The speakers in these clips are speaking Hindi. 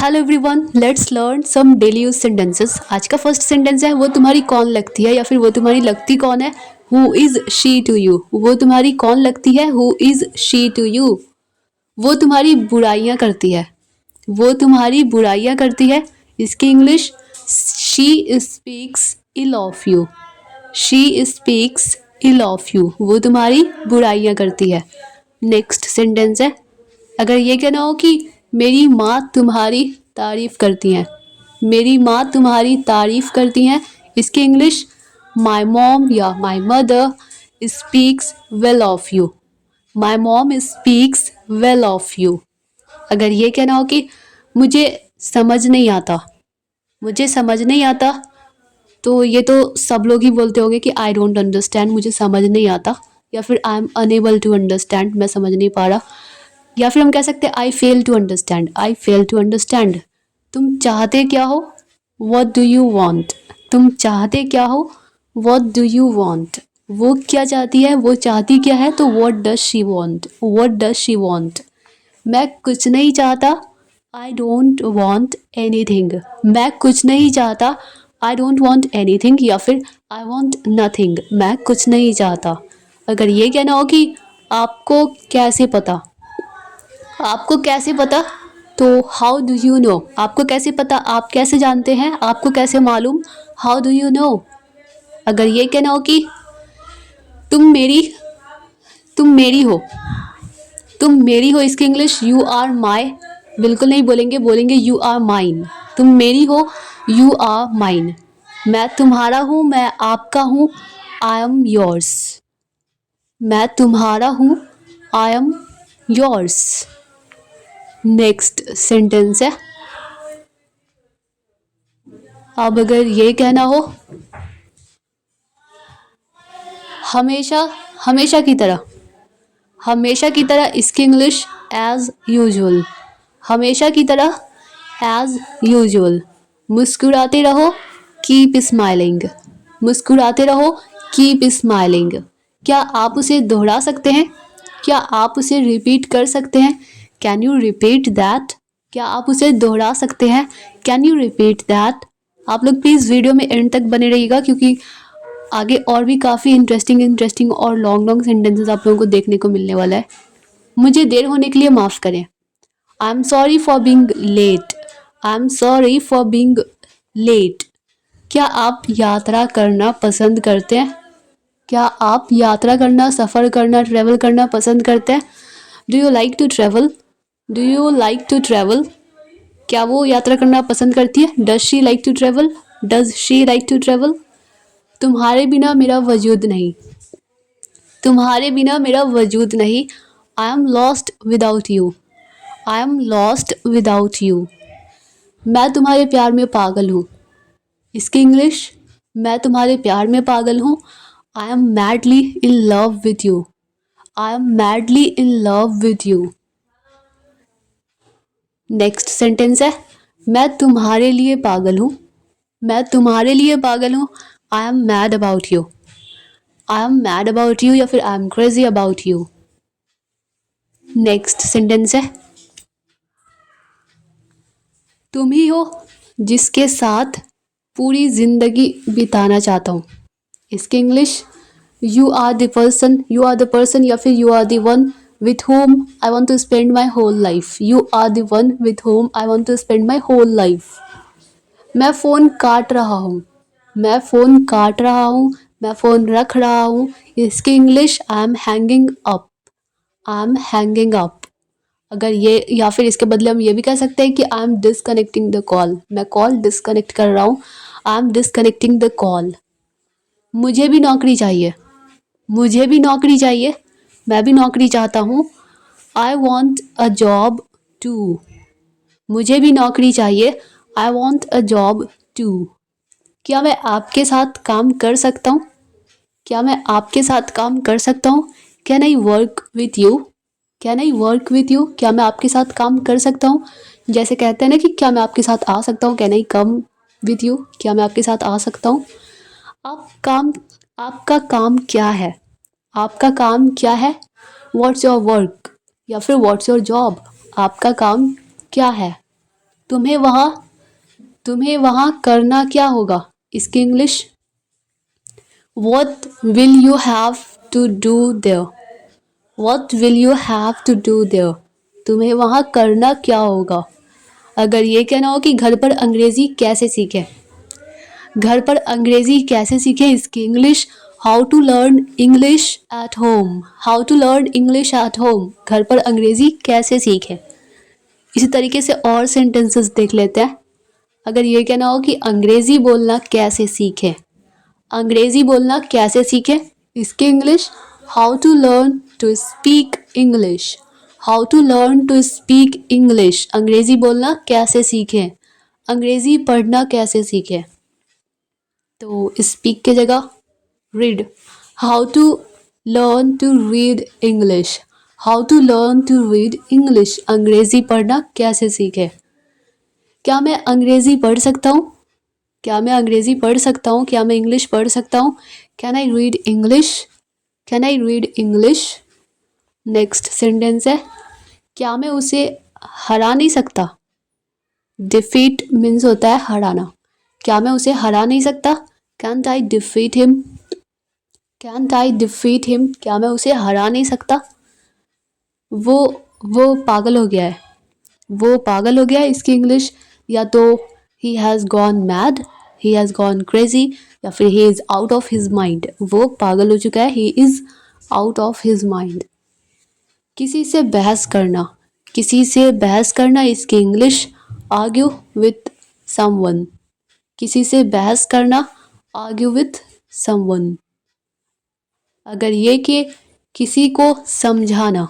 Hello everyone, let's learn some daily use sentences. आज का फर्स्ट सेंटेंस है, वो तुम्हारी कौन लगती है, या फिर वो तुम्हारी लगती कौन है। Who is she to you. वो तुम्हारी कौन लगती है, who is she to you. वो तुम्हारी बुराइयां करती है। वो तुम्हारी बुराइयां करती है। इसकी English, she speaks ill of you. She speaks ill of you. वो तुम्हारी बुराइयां करती है। नेक्स्ट सेंटेंस है, अगर ये कहना हो कि मेरी माँ तुम्हारी तारीफ करती हैं। मेरी माँ तुम्हारी तारीफ करती हैं। इसकी इंग्लिश, माई मॉम या my mother speaks well of you. My mom speaks well of you. अगर ये कहना हो कि मुझे समझ नहीं आता, मुझे समझ नहीं आता, तो ये तो सब लोग ही बोलते होंगे कि आई डोंट अंडरस्टैंड, मुझे समझ नहीं आता, या फिर I am unable to understand, मैं समझ नहीं पा रहा। या फिर हम कह सकते हैं I fail to understand. I fail to understand. तुम चाहते क्या हो, वॉट डू यू वॉन्ट। तुम चाहते क्या हो, वॉट डू यू वॉन्ट। वो क्या चाहती है, वो चाहती क्या है, तो what does she want. What does she want. मैं कुछ नहीं चाहता, I don't want any thing. मैं कुछ नहीं चाहता, I don't want any thing, या फिर आई वॉन्ट नथिंग। मैं कुछ नहीं चाहता। अगर ये कहना हो कि आपको कैसे पता, आपको कैसे पता, तो हाउ डू यू नो। आपको कैसे पता, आप कैसे जानते हैं, आपको कैसे मालूम, हाउ डू यू नो। अगर ये कहना हो कि तुम मेरी तुम मेरी हो, तुम मेरी हो, इसकी इंग्लिश, यू आर माई। बिल्कुल नहीं बोलेंगे, बोलेंगे यू आर माइन। तुम मेरी हो, यू आर माइन। मैं तुम्हारा हूँ, मैं आपका हूँ, आई एम योर्स। मैं तुम्हारा हूँ, I am yours. Next sentence है, अब अगर ये कहना हो हमेशा, हमेशा की तरह, हमेशा की तरह, इसकी इंग्लिश, एज यूजुअल। हमेशा की तरह, एज यूजुअल। मुस्कुराते रहो, कीप स्माइलिंग। मुस्कुराते रहो, कीप स्माइलिंग। क्या आप उसे दोहरा सकते हैं, क्या आप उसे रिपीट कर सकते हैं, कैन यू रिपीट दैट। क्या आप उसे दोहरा सकते हैं, कैन यू रिपीट दैट। आप लोग प्लीज़ वीडियो में एंड तक बने रहिएगा, क्योंकि आगे और भी काफ़ी इंटरेस्टिंग और लॉन्ग लॉन्ग सेंटेंसेस आप लोगों को देखने को मिलने वाला है। मुझे देर होने के लिए माफ़ करें। I am sorry for being late. I am sorry for being late. क्या आप यात्रा करना पसंद करते हैं, क्या आप यात्रा करना, सफ़र करना, ट्रैवल करना पसंद करते हैं। Do you like to travel. Do you like to travel. क्या वो यात्रा करना पसंद करती है, does she like to travel. Does she like to travel. तुम्हारे बिना मेरा वजूद नहीं। तुम्हारे बिना मेरा वजूद नहीं। I am lost without you. I am lost without you. मैं तुम्हारे प्यार में पागल हूँ। इसकी इंग्लिश, मैं तुम्हारे प्यार में पागल हूँ। I M madly in love with you. I am madly in love with you. Next sentence है, मैं तुम्हारे लिए पागल हूँ। मैं तुम्हारे लिए पागल हूँ। I am mad about you. I am mad about you, या फिर I am crazy about you. Next sentence है, तुम ही हो जिसके साथ पूरी जिंदगी बिताना चाहता हूँ। इसकी English, you are the person, you are the person, या फिर you are the one with whom I want to spend my whole life. You are the one with whom I want to spend my whole life. मैं फ़ोन काट रहा हूँ। मैं फ़ोन काट रहा हूँ। मैं फ़ोन रख रहा हूँ। इसकी English, I am hanging up. I am hanging up. अगर ये, या फिर इसके बदले हम ये भी कह सकते हैं कि I am disconnecting the call. मैं कॉल डिसकनेक्ट कर रहा हूँ। I M disconnecting the call. मुझे भी नौकरी चाहिए। मुझे भी नौकरी चाहिए। मैं भी नौकरी चाहता हूँ। I want a job too. मुझे भी नौकरी चाहिए। I want a job too. क्या मैं आपके साथ काम कर सकता हूँ। क्या मैं आपके साथ काम कर सकता हूँ। Can I work with you. Can I work with you. क्या मैं आपके साथ काम कर सकता हूँ। जैसे कहते हैं ना कि क्या मैं आपके साथ आ सकता हूँ, can I come with you. क्या मैं आपके साथ आ सकता हूँ। आप काम, आपका काम क्या है। आपका काम क्या है। व्हाट्स योर वर्क, या फिर व्हाट्स योर जॉब। आपका काम क्या है। तुम्हें वहाँ करना क्या होगा? इसकी English, What will you have to do there? What will you have to do there? तुम्हें वहाँ करना क्या होगा? अगर ये कहना हो कि घर पर अंग्रेजी कैसे सीखें, घर पर अंग्रेजी कैसे सीखें, इसकी English, how to learn English at home. How to learn English at home, घर पर अंग्रेजी कैसे सीखें। इसी तरीके से और सेंटेंसेस देख लेते हैं। अगर ये कहना हो कि अंग्रेजी बोलना कैसे सीखें, अंग्रेजी बोलना कैसे सीखें, इसकी English, how to learn to speak English. How to learn to speak English, अंग्रेजी बोलना कैसे सीखें, अंग्रेजी पढ़ना कैसे सीखें। तो स्पीक की जगह read, how to learn to read English. How to learn to read English, अंग्रेजी पढ़ना कैसे सीखें। क्या मैं अंग्रेजी पढ़ सकता हूँ? क्या मैं अंग्रेजी पढ़ सकता हूँ? क्या मैं इंग्लिश पढ़ सकता हूँ? Can I read English? Can I read English? Next sentence है, क्या मैं उसे हरा नहीं सकता? डिफीट मीन्स होता है हराना। क्या मैं उसे हरा नहीं सकता? कैंट आई डिफीट हिम? कैंट आई डिफीट हिम, क्या मैं उसे हरा नहीं सकता? वो पागल हो गया है। वो पागल हो गया है, इसकी इंग्लिश, या तो he has gone mad, he has gone crazy, या फिर he is out of his mind. वो पागल हो चुका है, he is out of his mind. किसी से बहस करना, किसी से बहस करना, इसकी इंग्लिश, आर्ग्यू विथ समवन। किसी से बहस करना, आर्ग्यू विथ समवन। अगर ये कि किसी को समझाना,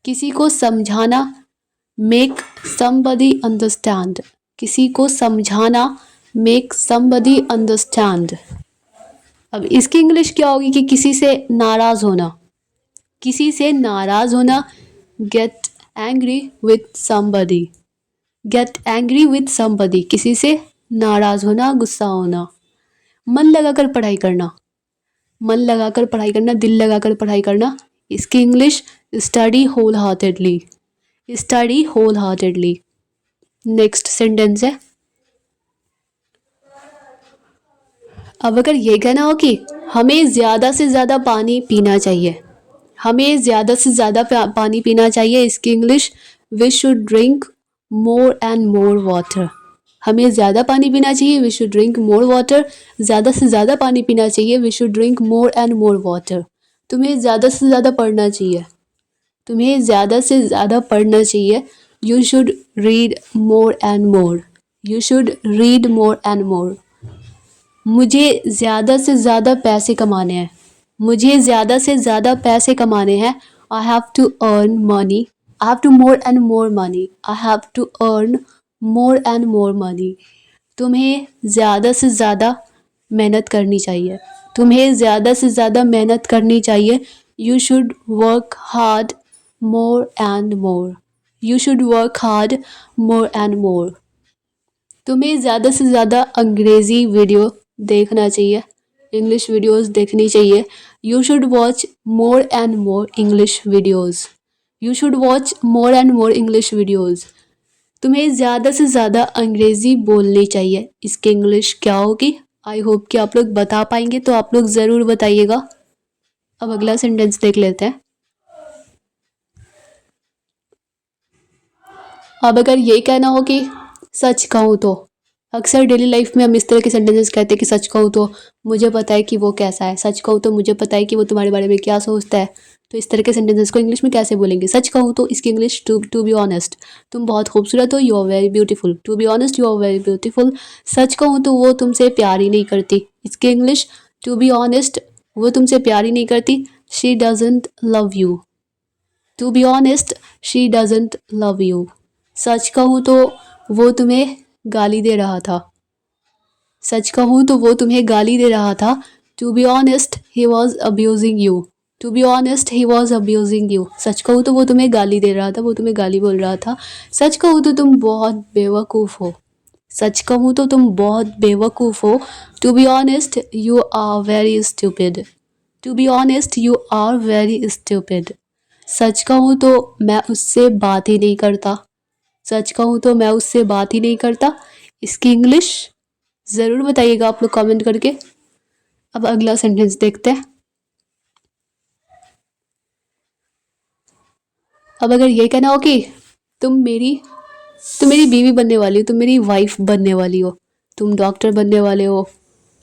किसी को समझाना, मेक somebody understand। किसी को समझाना, मेक somebody understand। अब इसकी इंग्लिश क्या होगी कि किसी से नाराज होना, किसी से नाराज होना, get angry with somebody। get angry with somebody, किसी से नाराज होना, गुस्सा होना। मन लगाकर पढ़ाई करना, मन लगाकर पढ़ाई करना, दिल लगाकर पढ़ाई करना, इसकी English, study wholeheartedly. Study wholeheartedly. Next sentence है, अब अगर ये कहना हो कि हमें ज़्यादा से ज़्यादा पानी पीना चाहिए, हमें ज़्यादा से ज़्यादा पानी पीना चाहिए, इसकी English, we should drink more and more water. हमें ज़्यादा पानी पीना चाहिए, we should drink more water. ज़्यादा से ज़्यादा पानी पीना चाहिए, we should drink more and more water. तुम्हें ज़्यादा से ज़्यादा पढ़ना चाहिए, तुम्हें ज़्यादा से ज़्यादा पढ़ना चाहिए, you should read more and more. You should read more and मोर। मुझे ज़्यादा से ज़्यादा पैसे कमाने हैं, मुझे ज़्यादा से ज़्यादा पैसे कमाने हैं, I have to earn money. I have to more and more money. I have to earn more and more money. तुम्हें ज़्यादा से ज़्यादा मेहनत करनी चाहिए, तुम्हें ज़्यादा से ज़्यादा मेहनत करनी चाहिए, you should work hard more and more. You should work hard more and मोर। तुम्हें ज़्यादा से ज़्यादा अंग्रेज़ी वीडियो देखना चाहिए, इंग्लिश वीडियोस देखनी चाहिए, you should watch more and more English videos. You should watch more and more English videos. तुम्हें ज़्यादा से ज़्यादा अंग्रेज़ी बोलनी चाहिए, इसकी इंग्लिश क्या होगी? आई होप कि आप लोग बता पाएंगे, तो आप लोग ज़रूर बताइएगा। अब अगला सेंटेंस देख लेते हैं। अब अगर ये कहना हो कि सच कहूँ तो, अक्सर डेली लाइफ में हम इस तरह के सेंटेंसेस कहते हैं कि सच कहूँ तो मुझे पता है कि वो कैसा है, सच कहूँ तो मुझे पता है कि वो तुम्हारे बारे में क्या सोचता है। तो इस तरह के सेंटेंसेस को इंग्लिश में कैसे बोलेंगे? सच कहूँ तो इसकी इंग्लिश, टू बी ऑनेस्ट, तुम बहुत खूबसूरत हो, you are very beautiful. To be honest, you are very beautiful. सच कहूँ तो वो तुमसे प्यार ही नहीं करती, इसकी इंग्लिश, टू बी ऑनेस्ट, वो तुमसे प्यार ही नहीं करती, she doesn't love you. To be honest, she doesn't love you. सच कहूँ तो वो तुम्हें गाली दे रहा था, सच कहूँ तो वो तुम्हें गाली दे रहा था, to be honest he was abusing you. To be honest he was abusing you. सच कहूँ तो वो तुम्हें गाली दे रहा था, वो तुम्हें गाली बोल रहा था। सच कहूँ तो तुम बहुत बेवकूफ़ हो, सच कहूँ तो तुम बहुत बेवकूफ़ हो, to be honest you are very stupid. To be honest you are very stupid. सच कहूँ तो मैं उससे बात ही नहीं करता, सच कहूँ तो मैं उससे बात ही नहीं करता। इसकी इंग्लिश ज़रूर बताइएगा आप लोग कमेंट करके। अब अगला सेंटेंस देखते हैं। अब अगर ये कहना हो कि तुम मेरी बीवी बनने वाली हो, तुम मेरी वाइफ बनने वाली हो, तुम डॉक्टर बनने वाले हो,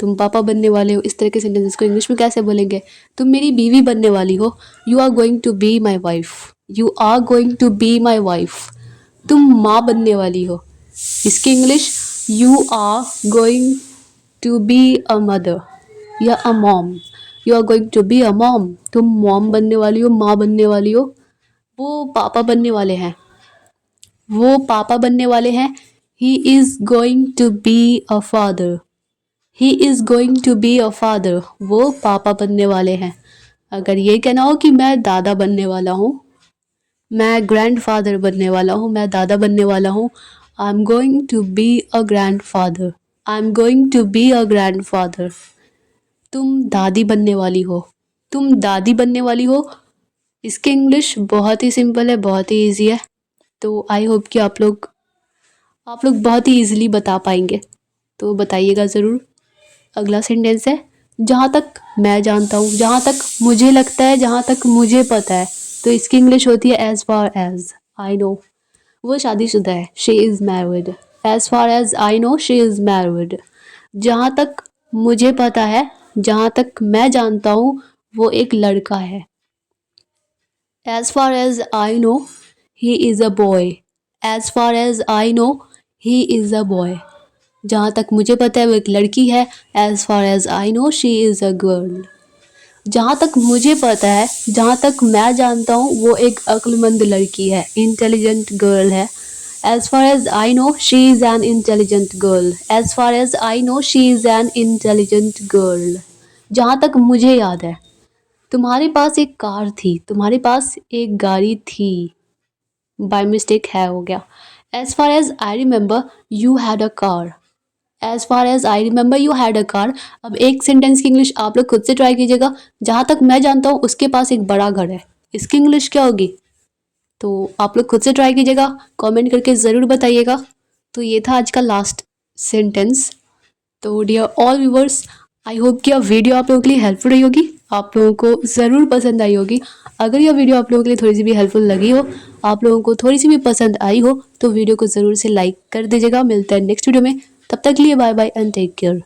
तुम पापा बनने वाले हो, इस तरह के सेंटेंसेस को इंग्लिश में कैसे बोलेंगे? तुम मेरी बीवी बनने वाली हो, you are going to be my wife, you are going to be my wife. तुम माँ बनने वाली हो, इसकी English you are going to be a mother या a mom, you are going to be a mom. तुम मॉम बनने वाली हो, माँ बनने वाली हो। वो पापा बनने वाले हैं, वो पापा बनने वाले हैं। He is going to be a father, he is going to be a father. वो पापा बनने वाले हैं। अगर ये कहना हो कि मैं दादा बनने वाला हूँ, मैं ग्रैंडफादर बनने वाला हूँ, मैं दादा बनने वाला हूँ, I am going to be a grandfather, I am going to be a grandfather. तुम दादी बनने वाली हो, तुम दादी बनने वाली हो। इसकी इंग्लिश बहुत ही सिंपल है, बहुत ही ईजी है। तो आई होप कि आप लोग बहुत ही ईजिली बता पाएंगे। तो बताइएगा ज़रूर। अगला सेंटेंस है, जहाँ तक मैं जानता हूँ, जहाँ तक मुझे लगता है, जहाँ तक मुझे पता है। तो इसकी इंग्लिश होती है as far as I know. वो शादीशुदा है, she is married. As far as I know she is married. जहाँ तक मुझे पता है, जहाँ तक मैं जानता हूँ, वो एक लड़का है। As far as I know, he is a boy. As far as I know, he is a boy. जहाँ तक मुझे पता है वो एक लड़की है। As far as I know, she is a girl. जहाँ तक मुझे पता है, जहाँ तक मैं जानता हूँ, वो एक अक्लमंद लड़की है, इंटेलिजेंट गर्ल है। As far as I know, she is an intelligent girl. As far as I know, she is an intelligent girl. जहाँ तक मुझे याद है, तुम्हारे पास एक कार थी, तुम्हारे पास एक गाड़ी थी। बाय मिस्टेक है हो गया। As far as I remember you had a car. As far as I remember you had a car. अब एक सेंटेंस की इंग्लिश आप लोग खुद से ट्राई कीजिएगा। जहाँ तक मैं जानता हूँ उसके पास एक बड़ा घर है, इसकी इंग्लिश क्या होगी? तो आप लोग खुद से ट्राई कीजिएगा, कमेंट करके ज़रूर बताइएगा। तो ये था आज का लास्ट सेंटेंस। तो dear all viewers, I hope कि यह वीडियो आप लोगों के लिए हेल्पफुल रही होगी, आप लोगों को ज़रूर पसंद आई होगी। अगर यह वीडियो आप लोगों के लिए थोड़ी सी भी हेल्पफुल लगी हो, आप लोगों को थोड़ी सी भी पसंद आई हो, तो वीडियो को ज़रूर से लाइक कर दीजिएगा। मिलते हैं नेक्स्ट वीडियो में, तब तक के लिए bye bye and take care.